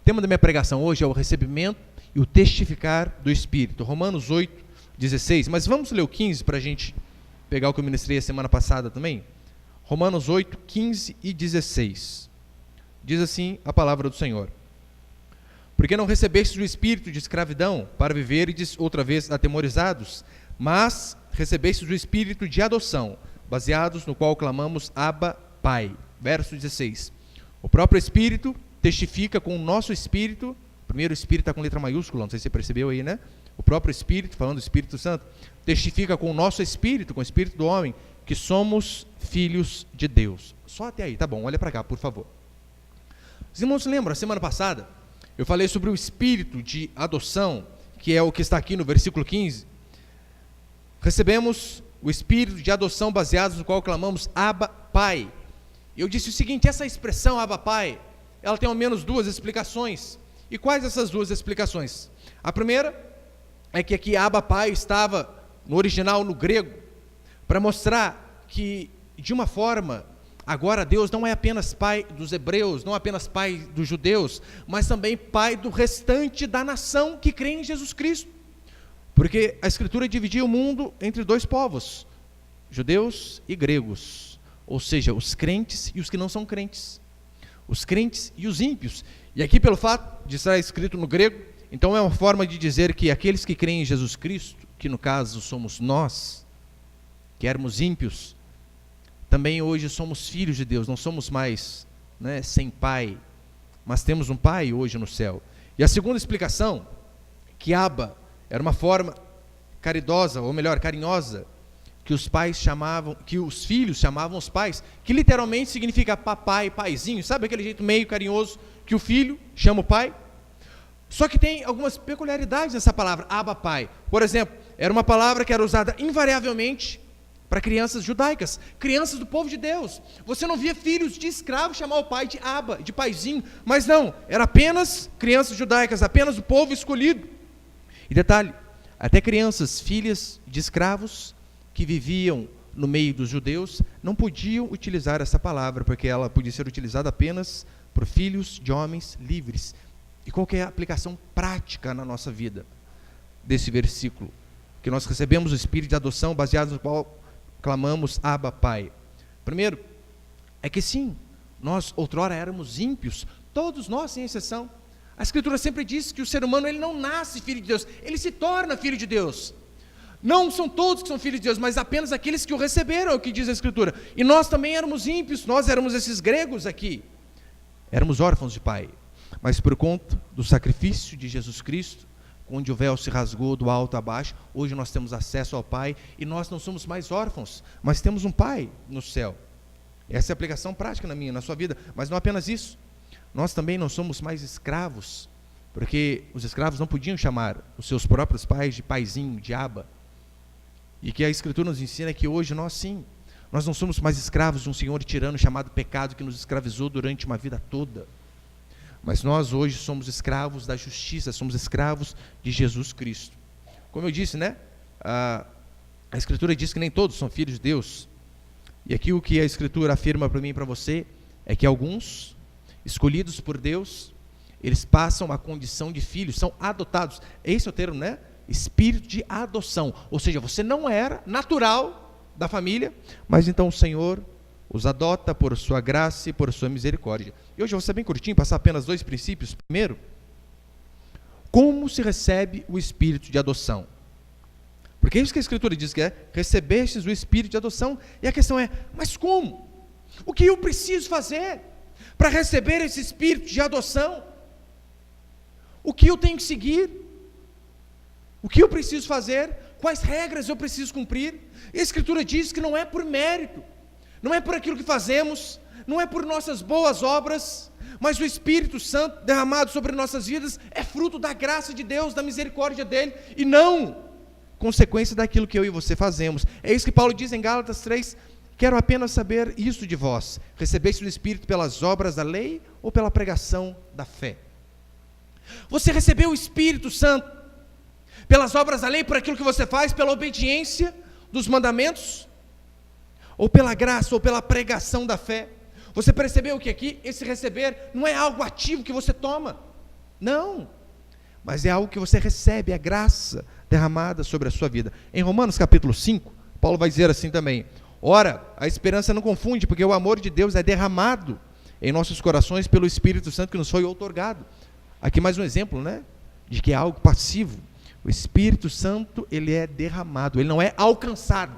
tema da minha pregação hoje é o recebimento e o testificar do Espírito. Romanos 8:16. Mas vamos ler o 15 para a gente pegar o que eu ministrei a semana passada também? Romanos 8:15 e 16. Diz assim a palavra do Senhor: porque não recebestes o espírito de escravidão para viverdes outra vez atemorizados, mas recebestes o espírito de adoção, baseados no qual clamamos Abba, Pai. Verso 16. O próprio Espírito testifica com o nosso espírito. O primeiro Espírito está com letra maiúscula, não sei se você percebeu aí, né? O próprio Espírito, falando do Espírito Santo, testifica com o nosso espírito, com o espírito do homem, que somos filhos de Deus. Só até aí, tá bom, olha para cá, por favor. Os irmãos se lembram, a semana passada, eu falei sobre o espírito de adoção, que é o que está aqui no versículo 15. Recebemos o espírito de adoção baseado no qual clamamos Abba, Pai. Eu disse o seguinte: essa expressão Abba, Pai, ela tem ao menos duas explicações. E quais essas duas explicações? A primeira é que aqui Abba, Pai estava no original, no grego, para mostrar que, de uma forma, agora Deus não é apenas Pai dos hebreus, não apenas Pai dos judeus, mas também Pai do restante da nação que crê em Jesus Cristo. Porque a Escritura dividia o mundo entre dois povos, judeus e gregos, ou seja, os crentes e os que não são crentes, os crentes e os ímpios. E aqui, pelo fato de estar escrito no grego, então é uma forma de dizer que aqueles que creem em Jesus Cristo, que no caso somos nós, que éramos ímpios, também hoje somos filhos de Deus, não somos mais, né, sem pai, mas temos um pai hoje no céu. E a segunda explicação, que Abba era uma forma caridosa, ou melhor, carinhosa, que os pais chamavam, que os filhos chamavam os pais, que literalmente significa papai, paizinho, sabe aquele jeito meio carinhoso que o filho chama o pai? Só que tem algumas peculiaridades nessa palavra, Abba, Pai. Por exemplo, era uma palavra que era usada invariavelmente para crianças judaicas, crianças do povo de Deus. Você não via filhos de escravos chamar o pai de Abba, de paizinho, mas não, era apenas crianças judaicas, apenas o povo escolhido. E detalhe, até crianças, filhas de escravos, que viviam no meio dos judeus, não podiam utilizar essa palavra, porque ela podia ser utilizada apenas por filhos de homens livres. E qual que é a aplicação prática na nossa vida desse versículo? Que nós recebemos o espírito de adoção baseado no qual clamamos Abba, Pai. Primeiro, é que sim, nós outrora éramos ímpios, todos nós sem exceção. A Escritura sempre diz que o ser humano ele não nasce filho de Deus, ele se torna filho de Deus. Não são todos que são filhos de Deus, mas apenas aqueles que o receberam, é o que diz a Escritura. E nós também éramos ímpios, nós éramos esses gregos aqui, éramos órfãos de pai. Mas por conta do sacrifício de Jesus Cristo, onde o véu se rasgou do alto a baixo, hoje nós temos acesso ao Pai, e nós não somos mais órfãos, mas temos um Pai no céu. Essa é a aplicação prática na minha, na sua vida, mas não apenas isso, nós também não somos mais escravos, porque os escravos não podiam chamar os seus próprios pais de paizinho, de Abba, e que a Escritura nos ensina que hoje nós sim, nós não somos mais escravos de um senhor tirano chamado pecado que nos escravizou durante uma vida toda, mas nós hoje somos escravos da justiça, somos escravos de Jesus Cristo. Como eu disse, né? A Escritura diz que nem todos são filhos de Deus. E aqui o que a Escritura afirma para mim e para você é que alguns, escolhidos por Deus, eles passam a condição de filhos, são adotados. Esse é o termo, né? Espírito de adoção. Ou seja, você não era natural da família, mas então o Senhor os adota por sua graça e por sua misericórdia. E hoje eu vou ser bem curtinho, passar apenas 2 princípios. Primeiro, como se recebe o espírito de adoção? Porque é isso que a Escritura diz, que é, recebestes o espírito de adoção. E a questão é, mas como? O que eu preciso fazer para receber esse espírito de adoção? O que eu tenho que seguir? O que eu preciso fazer? Quais regras eu preciso cumprir? E a Escritura diz que não é por mérito, não é por aquilo que fazemos, não é por nossas boas obras, mas o Espírito Santo derramado sobre nossas vidas é fruto da graça de Deus, da misericórdia dEle, e não consequência daquilo que eu e você fazemos. É isso que Paulo diz em Gálatas 3, quero apenas saber isso de vós, recebeste o Espírito pelas obras da lei ou pela pregação da fé? Você recebeu o Espírito Santo pelas obras da lei, por aquilo que você faz, pela obediência dos mandamentos, ou pela graça, ou pela pregação da fé? Você percebeu que aqui, esse receber, não é algo ativo que você toma, Não, mas é algo que você recebe, é graça derramada sobre a sua vida. Em Romanos capítulo 5, Paulo vai dizer assim também: ora, a esperança não confunde, porque o amor de Deus é derramado em nossos corações pelo Espírito Santo que nos foi outorgado. Aqui mais um exemplo, né, de que é algo passivo. O Espírito Santo, ele é derramado, ele não é alcançado.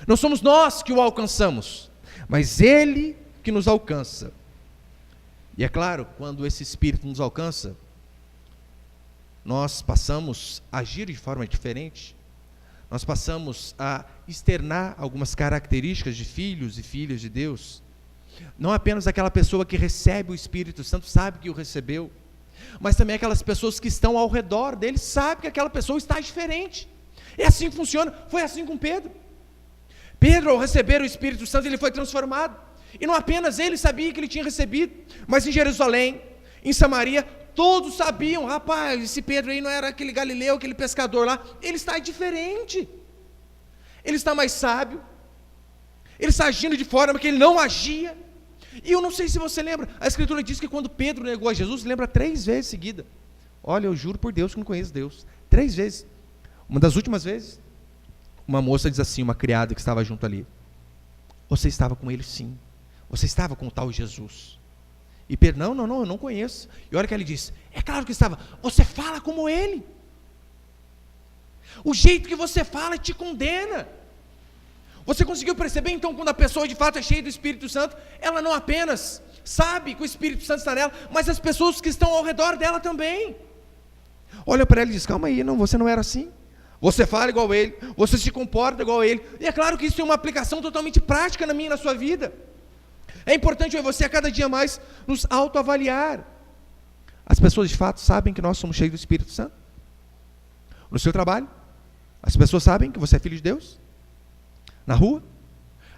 Não somos nós que o alcançamos, mas ele que nos alcança. E é claro, quando esse Espírito nos alcança, nós passamos a agir de forma diferente, nós passamos a externar algumas características de filhos e filhas de Deus. Não apenas aquela pessoa que recebe o Espírito Santo sabe que o recebeu, mas também aquelas pessoas que estão ao redor dele sabem que aquela pessoa está diferente. É assim que funciona. Foi assim com Pedro. Pedro, ao receber o Espírito Santo, ele foi transformado. E não apenas ele sabia que ele tinha recebido, mas em Jerusalém, em Samaria, todos sabiam: rapaz, esse Pedro aí não era aquele galileu, aquele pescador lá, ele está diferente, ele está mais sábio, ele está agindo de forma que ele não agia. E eu não sei se você lembra, a Escritura diz que quando Pedro negou a Jesus, lembra 3 vezes seguida: olha, eu juro por Deus que não conheço Deus. 3 vezes. Uma das últimas vezes, uma moça diz assim, uma criada que estava junto ali: você estava com ele sim, você estava com o tal Jesus. E Pedro: não, eu não conheço. E olha que ele diz: é claro que estava. Você fala como ele, o jeito que você fala te condena. Você conseguiu perceber então, quando a pessoa de fato é cheia do Espírito Santo, ela não apenas sabe que o Espírito Santo está nela, mas as pessoas que estão ao redor dela também. Olha para ela e diz: calma aí, não, você não era assim. Você fala igual a ele, você se comporta igual a ele. E é claro que isso tem uma aplicação totalmente prática na minha e na sua vida. É importante eu e você a cada dia mais nos autoavaliar. As pessoas de fato sabem que nós somos cheios do Espírito Santo? No seu trabalho, as pessoas sabem que você é filho de Deus? Na rua?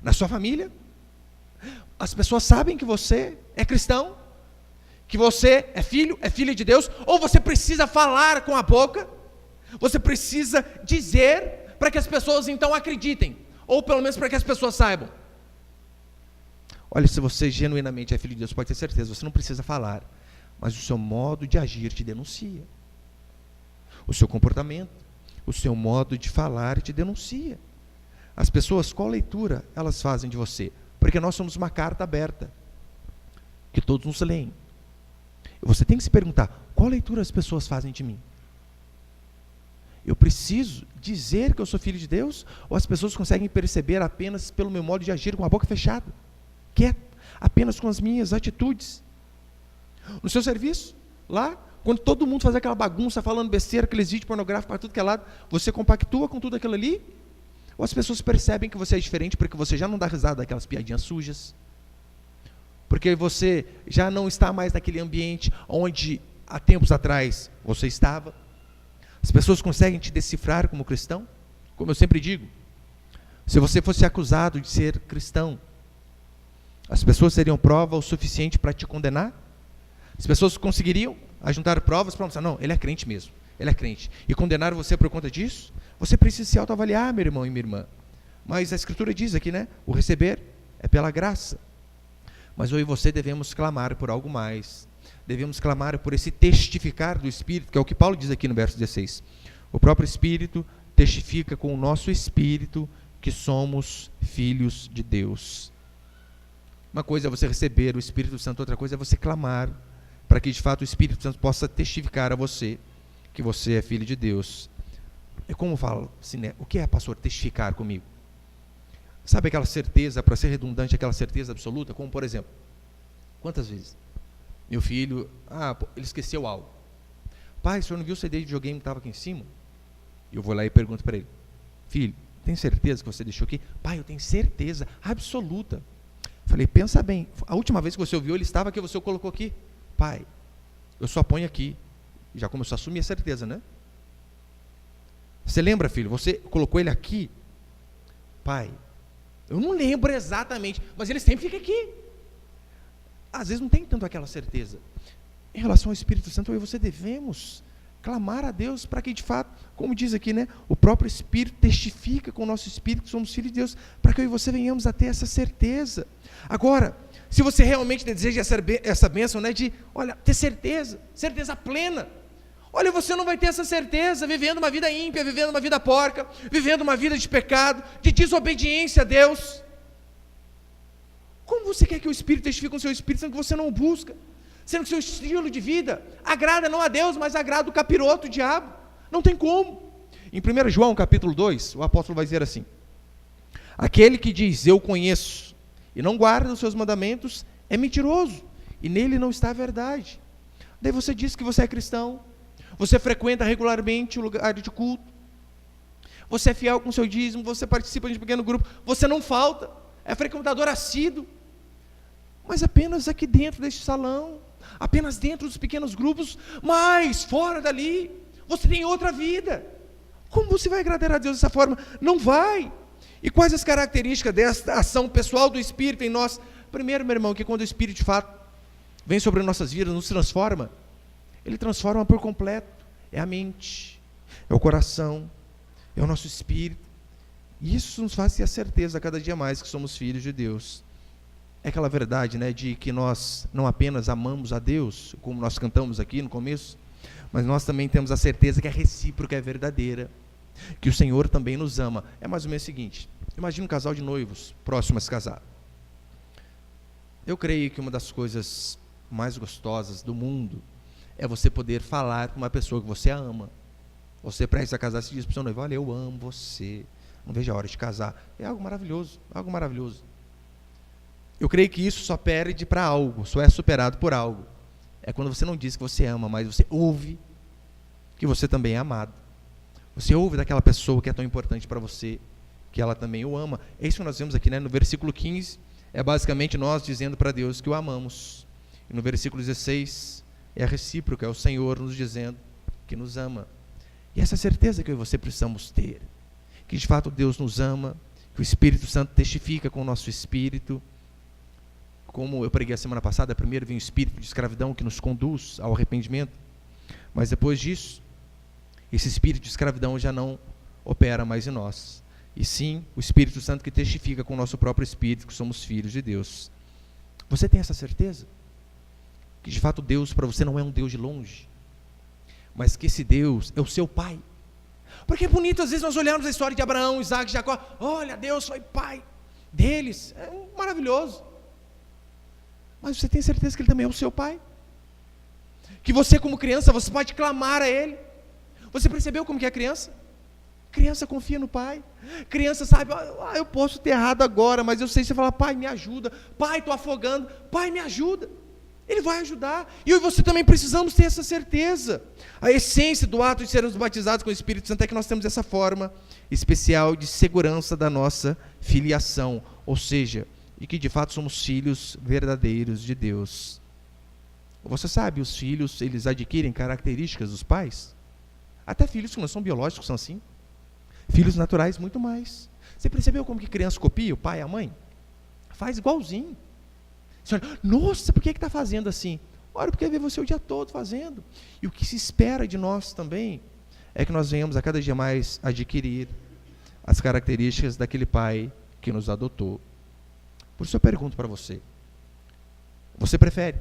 Na sua família? As pessoas sabem que você é cristão? Que você é filho, é filha de Deus? Ou você precisa falar com a boca? Você precisa dizer para que as pessoas então acreditem? Ou pelo menos para que as pessoas saibam? Olha, se você genuinamente é filho de Deus, pode ter certeza, você não precisa falar, mas o seu modo de agir te denuncia. O seu comportamento, o seu modo de falar te denuncia. As pessoas, qual leitura elas fazem de você? Porque nós somos uma carta aberta, que todos nos leem. Você tem que se perguntar: qual leitura as pessoas fazem de mim? Eu preciso dizer que eu sou filho de Deus? Ou as pessoas conseguem perceber apenas pelo meu modo de agir com a boca fechada, quieto, apenas com as minhas atitudes? No seu serviço, lá, quando todo mundo faz aquela bagunça, falando besteira, aqueles vídeos pornográficos para tudo que é lado, você compactua com tudo aquilo ali? Ou as pessoas percebem que você é diferente porque você já não dá risada daquelas piadinhas sujas? Porque você já não está mais naquele ambiente onde há tempos atrás você estava? As pessoas conseguem te decifrar como cristão? Como eu sempre digo, se você fosse acusado de ser cristão, as pessoas teriam prova o suficiente para te condenar? As pessoas conseguiriam ajuntar provas para mostrar: não, ele é crente mesmo, ele é crente, e condenar você por conta disso? Você precisa se autoavaliar, meu irmão e minha irmã. Mas a Escritura diz aqui, né? O receber é pela graça. Mas eu e você devemos clamar por algo mais. Devemos clamar por esse testificar do Espírito, que é o que Paulo diz aqui no verso 16. O próprio Espírito testifica com o nosso Espírito que somos filhos de Deus. Uma coisa é você receber o Espírito Santo, outra coisa é você clamar para que de fato o Espírito Santo possa testificar a você que você é filho de Deus. É como falo assim, né? O que é, pastor, testificar comigo? Sabe aquela certeza, para ser redundante, aquela certeza absoluta? Como, por exemplo, quantas vezes meu filho, ele esqueceu algo. Pai, o senhor não viu o CD de videogame que estava aqui em cima? Eu vou lá e pergunto para ele: filho, tem certeza que você deixou aqui? Pai, eu tenho certeza absoluta. Falei: pensa bem, a última vez que você ouviu, ele estava aqui, você o colocou aqui. Pai, eu só ponho aqui. Já começou a assumir a certeza, né? Você lembra, filho? Você colocou ele aqui? Pai, eu não lembro exatamente, mas ele sempre fica aqui. Às vezes não tem tanto aquela certeza. Em relação ao Espírito Santo, eu e você devemos clamar a Deus para que de fato, como diz aqui, né, o próprio Espírito testifica com o nosso Espírito que somos filhos de Deus, para que eu e você venhamos a ter essa certeza. Agora, se você realmente deseja essa bênção, né, de, olha, ter certeza plena, olha, você não vai ter essa certeza vivendo uma vida ímpia, vivendo uma vida porca, vivendo uma vida de pecado, de desobediência a Deus. Como você quer que o Espírito testifique com o seu Espírito, sendo que você não o busca? Sendo que seu estilo de vida agrada não a Deus, mas agrada o capiroto, o diabo. Não tem como. Em 1 João capítulo 2, o apóstolo vai dizer assim: aquele que diz, eu conheço, e não guarda os seus mandamentos, é mentiroso, e nele não está a verdade. Daí você diz que você é cristão, você frequenta regularmente o lugar de culto, você é fiel com o seu dízimo, você participa de um pequeno grupo, você não falta, é frequentador assíduo, mas apenas aqui dentro deste salão, apenas dentro dos pequenos grupos, mas fora dali, você tem outra vida. Como você vai agradar a Deus dessa forma? Não vai. E quais as características desta ação pessoal do Espírito em nós? Primeiro, meu irmão, que quando o Espírito de fato vem sobre nossas vidas, nos transforma, ele transforma por completo. É a mente, é o coração, é o nosso espírito. E isso nos faz ter a certeza a cada dia mais que somos filhos de Deus. É aquela verdade, né, de que nós não apenas amamos a Deus, como nós cantamos aqui no começo, mas nós também temos a certeza que é recíproca, é verdadeira, que o Senhor também nos ama. É mais ou menos o seguinte: imagina um casal de noivos próximo a se casar. Eu creio que uma das coisas mais gostosas do mundo é você poder falar com uma pessoa que você ama. Você prestes a casar, se diz para o seu noivo: olha, eu amo você, não vejo a hora de casar. É algo maravilhoso, algo maravilhoso. Eu creio que isso só perde para algo, só é superado por algo. É quando você não diz que você ama, mas você ouve que você também é amado. Você ouve daquela pessoa que é tão importante para você, que ela também o ama. É isso que nós vemos aqui, né? No versículo 15, é basicamente nós dizendo para Deus que o amamos. E no versículo 16, é a recíproca, é o Senhor nos dizendo que nos ama. E essa certeza que eu e você precisamos ter, que de fato Deus nos ama, que o Espírito Santo testifica com o nosso espírito. Como eu preguei a semana passada, primeiro vem o espírito de escravidão que nos conduz ao arrependimento, mas depois disso, esse espírito de escravidão já não opera mais em nós, e sim o Espírito Santo que testifica com o nosso próprio espírito que somos filhos de Deus. Você tem essa certeza? Que de fato Deus para você não é um Deus de longe, mas que esse Deus é o seu Pai. Porque é bonito às vezes nós olharmos a história de Abraão, Isaac, Jacó, olha, Deus foi pai deles, é maravilhoso. Mas você tem certeza que Ele também é o seu Pai? Que você como criança, você pode clamar a Ele. Você percebeu como que é a criança? Criança confia no Pai. Criança sabe, eu posso ter errado agora, mas eu sei, você fala: Pai, me ajuda. Pai, estou afogando. Pai, me ajuda. Ele vai ajudar. E eu e você também precisamos ter essa certeza. A essência do ato de sermos batizados com o Espírito Santo é que nós temos essa forma especial de segurança da nossa filiação. Ou seja, e que de fato somos filhos verdadeiros de Deus. Você sabe, os filhos, eles adquirem características dos pais. Até filhos que não são biológicos são assim. Filhos naturais, muito mais. Você percebeu como que criança copia o pai e a mãe? Faz igualzinho. Você olha: nossa, por que está fazendo assim? Ora, porque vê você o dia todo fazendo. E o que se espera de nós também é que nós venhamos a cada dia mais adquirir as características daquele pai que nos adotou. Por isso eu pergunto para você: você prefere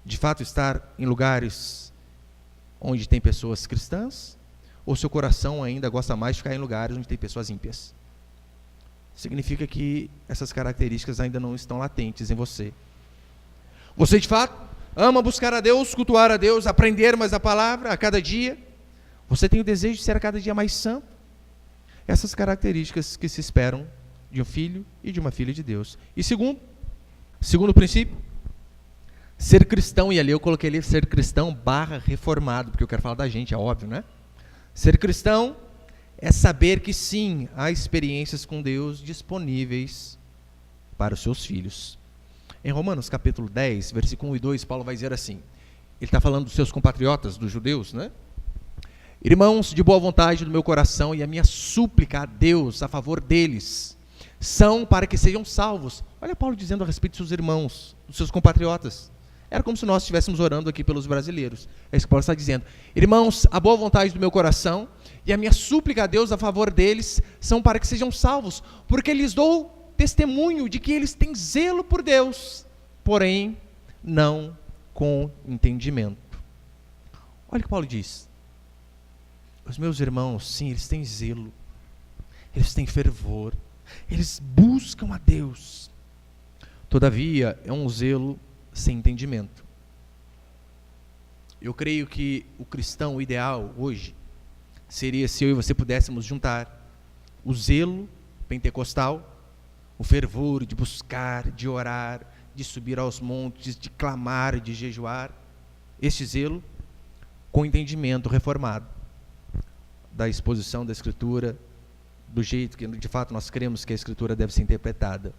de fato estar em lugares onde tem pessoas cristãs, ou seu coração ainda gosta mais de ficar em lugares onde tem pessoas ímpias? Significa que essas características ainda não estão latentes em você. Você de fato ama buscar a Deus, cultuar a Deus, aprender mais a palavra a cada dia? Você tem o desejo de ser a cada dia mais santo? Essas características que se esperam de um filho e de uma filha de Deus. E segundo princípio, ser cristão, e ali eu coloquei ali ser cristão / reformado, porque eu quero falar da gente, é óbvio, né? Ser cristão é saber que sim, há experiências com Deus disponíveis para os seus filhos. Em Romanos capítulo 10, versículo 1 e 2, Paulo vai dizer assim, ele está falando dos seus compatriotas, dos judeus, né? Irmãos, de boa vontade do meu coração, e a minha súplica a Deus a favor deles são para que sejam salvos. Olha Paulo dizendo a respeito dos seus irmãos, dos seus compatriotas. Era como se nós estivéssemos orando aqui pelos brasileiros. É isso que Paulo está dizendo. Irmãos, a boa vontade do meu coração e a minha súplica a Deus a favor deles são para que sejam salvos, porque lhes dou testemunho de que eles têm zelo por Deus, porém não com entendimento. Olha o que Paulo diz. Os meus irmãos, sim, eles têm zelo, eles têm fervor, eles buscam a Deus. Todavia, é um zelo sem entendimento. Eu creio que o cristão ideal hoje seria se eu e você pudéssemos juntar o zelo pentecostal, o fervor de buscar, de orar, de subir aos montes, de clamar, de jejuar, este zelo com entendimento reformado da exposição da Escritura, do jeito que de fato nós cremos que a Escritura deve ser interpretada.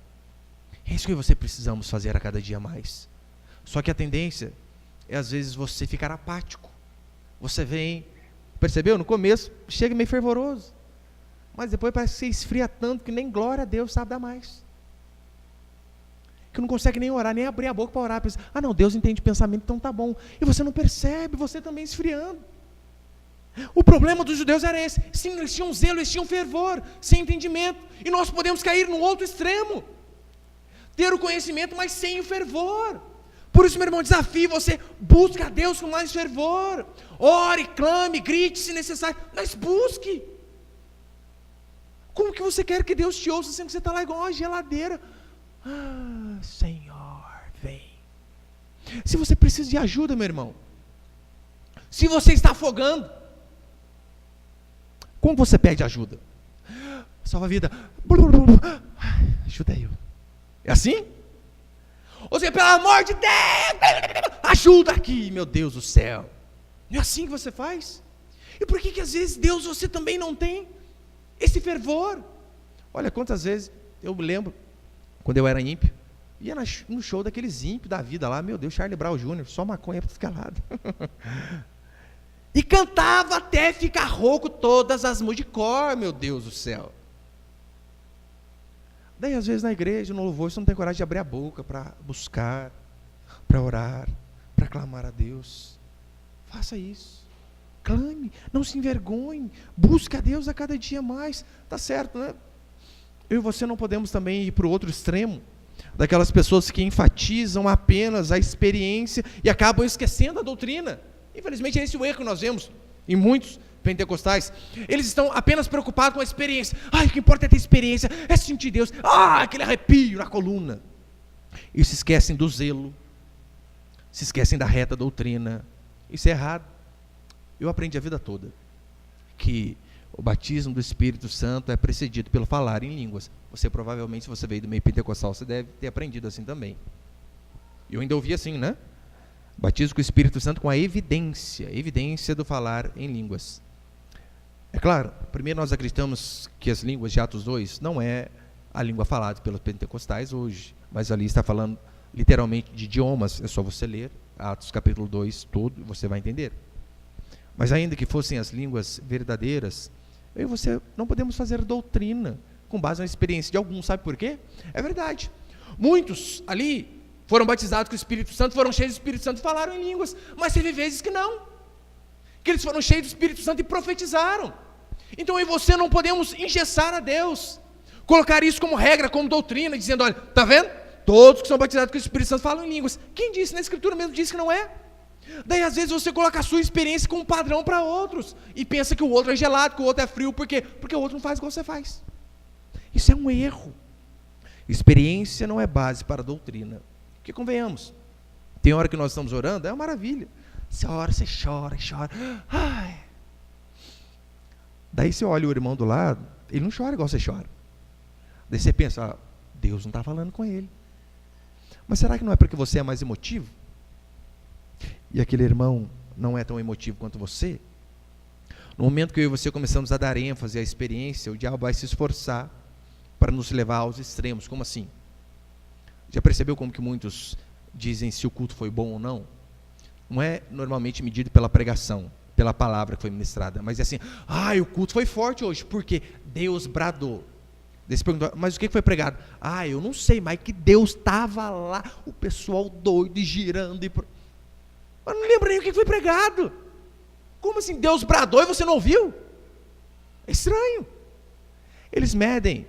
É isso que você precisamos fazer a cada dia mais. Só que a tendência é às vezes você ficar apático. Você vem, percebeu? No começo chega meio fervoroso, mas depois parece que você esfria tanto que nem glória a Deus sabe dar mais. Que não consegue nem orar, nem abrir a boca para orar. Pensa, não, Deus entende pensamento, então tá bom. E você não percebe, você também esfriando. O problema dos judeus era esse. Sim, eles tinham zelo, eles tinham fervor, sem entendimento. E nós podemos cair no outro extremo. Ter o conhecimento, mas sem o fervor. Por isso, meu irmão, desafio você, busque a Deus com mais fervor. Ore, clame, grite se necessário, mas busque. Como que você quer que Deus te ouça, sendo que você está lá igual uma geladeira? Senhor, vem. Se você precisa de ajuda, meu irmão, se você está afogando, como você pede ajuda? Salva a vida. Ajuda eu. É assim? Ou seja, pelo amor de Deus, ajuda aqui, meu Deus do céu. Não é assim que você faz? E por que às vezes Deus você também não tem esse fervor? Olha quantas vezes eu me lembro, quando eu era ímpio, ia no show daqueles ímpios da vida lá, meu Deus, Charlie Brown Jr., só maconha para ficar calado. E cantava até ficar rouco todas as músicas de cor, meu Deus do céu. Daí às vezes na igreja, no louvor, você não tem coragem de abrir a boca para buscar, para orar, para clamar a Deus. Faça isso. Clame, não se envergonhe, busque a Deus a cada dia mais. Tá certo, né? Eu e você não podemos também ir para o outro extremo, daquelas pessoas que enfatizam apenas a experiência e acabam esquecendo a doutrina. Infelizmente é esse o erro que nós vemos em muitos pentecostais. Eles estão apenas preocupados com a experiência. O que importa é ter experiência, é sentir Deus. Aquele arrepio na coluna. E se esquecem do zelo, se esquecem da reta doutrina. Isso é errado. Eu aprendi a vida toda que o batismo do Espírito Santo é precedido pelo falar em línguas. Você provavelmente, se você veio do meio pentecostal, você deve ter aprendido assim também. Eu ainda ouvi assim, né? Batismo com o Espírito Santo com a evidência do falar em línguas. É claro, primeiro nós acreditamos que as línguas de Atos 2 não é a língua falada pelos pentecostais hoje, mas ali está falando literalmente de idiomas, é só você ler Atos capítulo 2 todo, você vai entender. Mas ainda que fossem as línguas verdadeiras, eu e você não podemos fazer doutrina com base na experiência de alguns, sabe por quê? É verdade, muitos ali foram batizados com o Espírito Santo, foram cheios do Espírito Santo e falaram em línguas, mas teve vezes que não, que eles foram cheios do Espírito Santo e profetizaram. Então eu e você não podemos engessar a Deus, colocar isso como regra, como doutrina, dizendo, olha, está vendo? Todos que são batizados com o Espírito Santo falam em línguas. Quem disse? Na Escritura mesmo diz que não é. Daí às vezes você coloca a sua experiência como padrão para outros, e pensa que o outro é gelado, que o outro é frio, por quê? Porque o outro não faz igual você faz. Isso é um erro. Experiência não é base para a doutrina. Porque convenhamos, tem hora que nós estamos orando, é uma maravilha. Você ora, você chora, chora. Daí você olha o irmão do lado, ele não chora igual você chora. Daí você pensa, Deus não está falando com ele. Mas será que não é porque você é mais emotivo? E aquele irmão não é tão emotivo quanto você? No momento que eu e você começamos a dar ênfase à experiência, o diabo vai se esforçar para nos levar aos extremos. Como assim? Já percebeu como que muitos dizem se o culto foi bom ou não? Não é normalmente medido pela pregação, pela palavra que foi ministrada, mas é assim, o culto foi forte hoje, porque Deus bradou. Daí você perguntou, mas o que foi pregado? Eu não sei, mas que Deus estava lá, o pessoal doido e girando. Mas não lembro nem o que foi pregado. Como assim, Deus bradou e você não ouviu? É estranho. Eles medem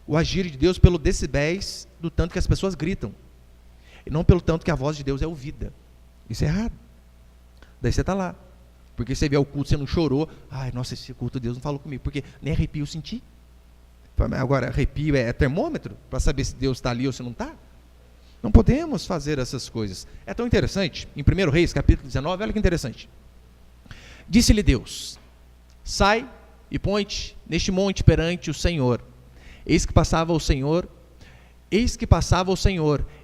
o agir de Deus pelo decibéis do tanto que as pessoas gritam, e não pelo tanto que a voz de Deus é ouvida. Isso é errado. Daí você está lá, porque você vê o culto, você não chorou. Nossa, esse culto Deus não falou comigo, porque nem arrepio eu senti. Agora, arrepio é termômetro para saber se Deus está ali ou se não está? Não podemos fazer essas coisas. É tão interessante, em 1 Reis, capítulo 19, olha que interessante. Disse-lhe Deus: sai e põe-te neste monte perante o Senhor. Eis que passava o Senhor,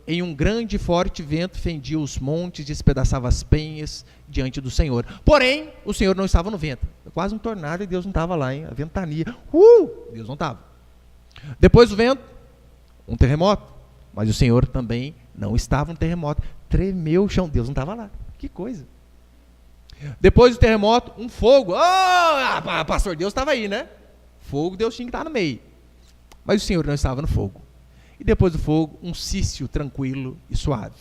em um grande e forte vento fendia os montes, despedaçava as penhas diante do Senhor. Porém, o Senhor não estava no vento. Quase um tornado e Deus não estava lá, hein? A ventania. Deus não estava. Depois do vento, um terremoto. Mas o Senhor também não estava no terremoto. Tremeu o chão. Deus não estava lá. Que coisa. Depois do terremoto, um fogo. Pastor, Deus estava aí, né? Fogo, Deus tinha que estar no meio. Mas o Senhor não estava no fogo. E depois do fogo, um cício tranquilo e suave.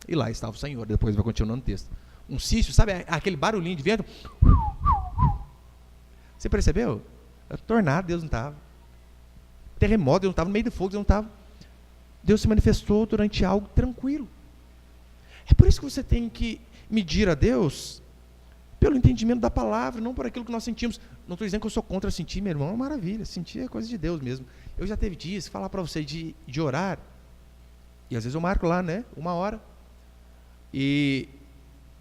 E lá estava o Senhor. Depois vai continuando o texto. Um cício, sabe aquele barulhinho de vento? Você percebeu? Tornado, Deus não estava. Terremoto, Deus não estava. No meio do fogo, Deus não estava. Deus se manifestou durante algo tranquilo. É por isso que você tem que medir a Deus pelo entendimento da palavra, não por aquilo que nós sentimos. Não estou dizendo que eu sou contra sentir, meu irmão, é uma maravilha. Sentir é coisa de Deus mesmo. Eu já teve dias, falar para você de orar, e às vezes eu marco lá, né, 1 hora, e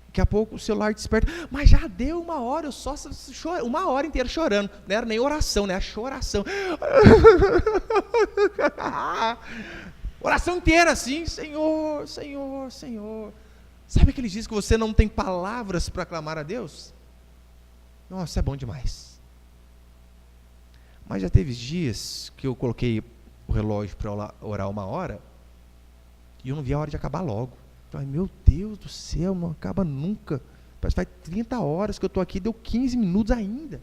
daqui a pouco o celular desperta, mas já deu 1 hora, eu só choro, 1 hora inteira chorando, não era nem oração, né, a choração, oração inteira assim, Senhor, Senhor, Senhor. Sabe aqueles dias que você não tem palavras para clamar a Deus? Nossa, é bom demais. Mas já teve dias que eu coloquei o relógio para orar 1 hora e eu não vi a hora de acabar logo. Ai, meu Deus do céu, não acaba nunca. Parece que faz 30 horas que eu estou aqui, deu 15 minutos ainda.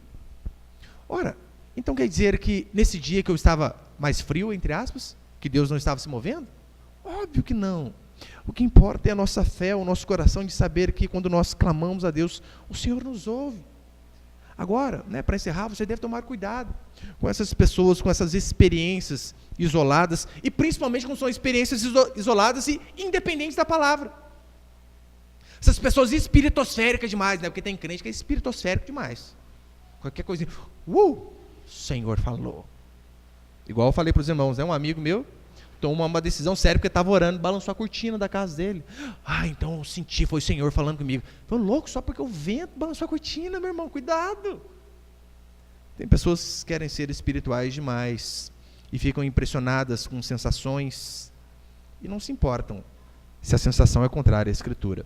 Ora, então quer dizer que nesse dia que eu estava mais frio, entre aspas, que Deus não estava se movendo? Óbvio que não. O que importa é a nossa fé, o nosso coração de saber que quando nós clamamos a Deus, o Senhor nos ouve. Agora, né, para encerrar, você deve tomar cuidado com essas pessoas, com essas experiências isoladas, e principalmente quando são experiências isoladas e independentes da palavra. Essas pessoas espiritosféricas demais, né, porque tem crente que é espiritosférico demais. Qualquer coisinha, o Senhor falou. Igual eu falei para os irmãos, um amigo meu tomou uma decisão séria porque estava orando, balançou a cortina da casa dele. Então eu senti, foi o Senhor falando comigo. Foi louco, só porque o vento balançou a cortina, meu irmão, cuidado. Tem pessoas que querem ser espirituais demais e ficam impressionadas com sensações e não se importam se a sensação é contrária à Escritura.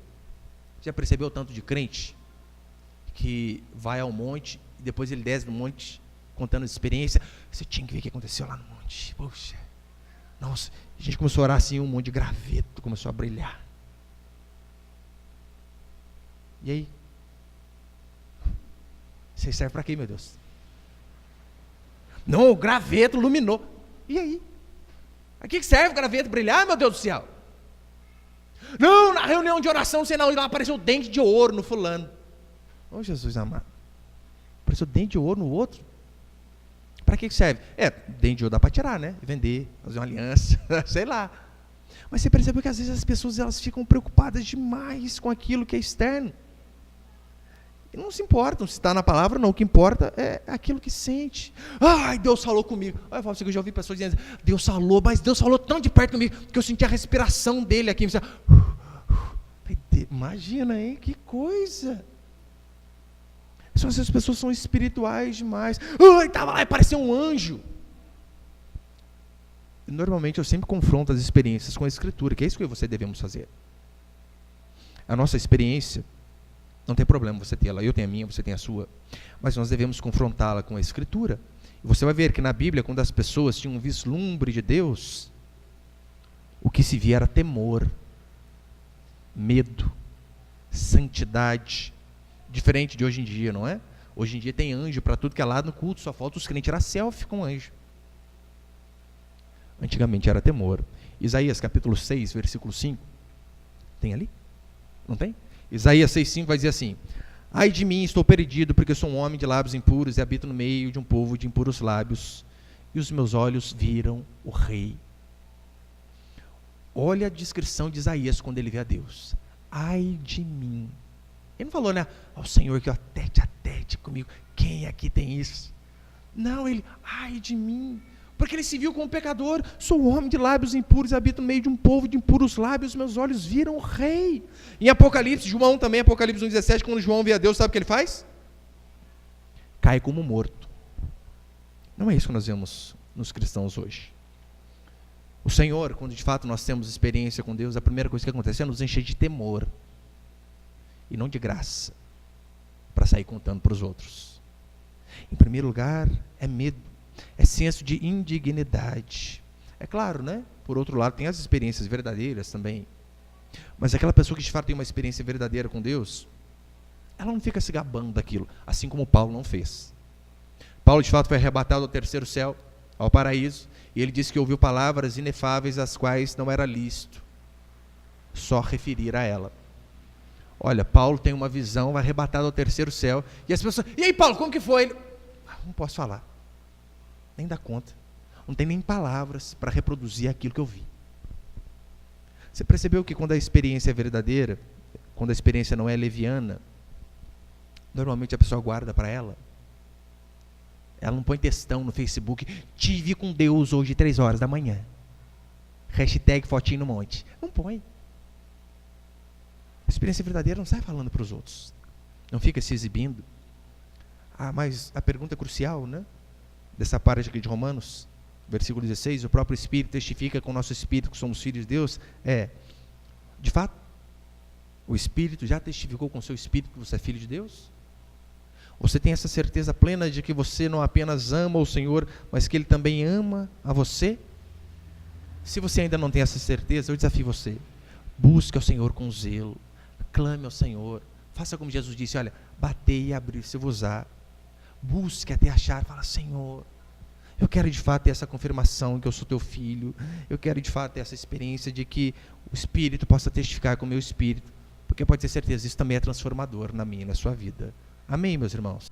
Já percebeu o tanto de crente que vai ao monte e depois ele desce do monte contando a experiência? Você tinha que ver o que aconteceu lá no monte. Poxa, nossa, a gente começou a orar assim, um monte de graveto começou a brilhar. E aí? Você serve para quê, meu Deus? Não, o graveto iluminou. E aí? A que serve o graveto brilhar, meu Deus do céu? Não, na reunião de oração, sei não, lá apareceu dente de ouro no fulano. Ô Jesus amado, apareceu dente de ouro no outro? Para que serve? Dente de ouro dá para tirar, né? Vender, fazer uma aliança, sei lá. Mas você percebeu que às vezes as pessoas elas ficam preocupadas demais com aquilo que é externo. E não se importam se está na palavra ou não. O que importa é aquilo que sente. Deus falou comigo. Eu falo assim, eu já ouvi pessoas dizendo, Deus falou, mas Deus falou tão de perto comigo, que eu senti a respiração dele aqui. Imagina, hein? Que coisa. Essas pessoas são espirituais demais. Estava lá e parecia um anjo. E normalmente eu sempre confronto as experiências com a Escritura, que é isso que eu e você devemos fazer. A nossa experiência, não tem problema você tê-la, eu tenho a minha, você tem a sua, mas nós devemos confrontá-la com a Escritura. E você vai ver que na Bíblia, quando as pessoas tinham um vislumbre de Deus, o que se via era temor, medo, santidade, diferente de hoje em dia, não é? Hoje em dia tem anjo para tudo que é lado no culto, só falta os crentes tirar selfie com anjo. Antigamente era temor. Isaías capítulo 6, versículo 5. Tem ali? Não tem? Isaías 6,5 vai dizer assim: ai de mim, estou perdido, porque sou um homem de lábios impuros e habito no meio de um povo de impuros lábios, e os meus olhos viram o Rei. Olha a descrição de Isaías quando ele vê a Deus. Ai de mim. Ele não falou, né? Ó Senhor, que ó, tete a tete comigo. Quem aqui tem isso? Não, ele, ai de mim. Porque ele se viu como pecador. Sou homem de lábios impuros, habito no meio de um povo de impuros lábios, meus olhos viram o Rei. Em Apocalipse, João também, Apocalipse 1,17, quando João vê a Deus, sabe o que ele faz? Cai como morto. Não é isso que nós vemos nos cristãos hoje. O Senhor, quando de fato nós temos experiência com Deus, a primeira coisa que acontece é nos encher de temor, e não de graça, para sair contando para os outros. Em primeiro lugar, é medo, é senso de indignidade. É claro, né? Por outro lado, tem as experiências verdadeiras também. Mas aquela pessoa que de fato tem uma experiência verdadeira com Deus, ela não fica se gabando daquilo, assim como Paulo não fez. Paulo de fato foi arrebatado ao terceiro céu, ao paraíso, e ele disse que ouviu palavras inefáveis às quais não era lícito só referir a ela. Olha, Paulo tem uma visão, vai arrebatado ao terceiro céu, e as pessoas, e aí Paulo, como que foi? Ele, não posso falar, nem dá conta, não tem nem palavras para reproduzir aquilo que eu vi. Você percebeu que quando a experiência é verdadeira, quando a experiência não é leviana, normalmente a pessoa guarda para ela. Ela não põe textão no Facebook, tive com Deus hoje 3 horas da manhã. Hashtag fotinho no monte. Não põe. A experiência verdadeira não sai falando para os outros. Não fica se exibindo. Ah, mas a pergunta crucial, né? Dessa parte aqui de Romanos, versículo 16, o próprio Espírito testifica com o nosso Espírito que somos filhos de Deus, de fato, o Espírito já testificou com o seu Espírito que você é filho de Deus? Você tem essa certeza plena de que você não apenas ama o Senhor, mas que Ele também ama a você? Se você ainda não tem essa certeza, eu desafio você. Busque ao Senhor com zelo. Clame ao Senhor. Faça como Jesus disse, olha, batei e abrir-se-vos-á. Busque até achar. Fala, Senhor, eu quero de fato ter essa confirmação que eu sou teu filho. Eu quero de fato ter essa experiência de que o Espírito possa testificar com o meu Espírito. Porque pode ter certeza, isso também é transformador na minha e na sua vida. Amém, meus irmãos?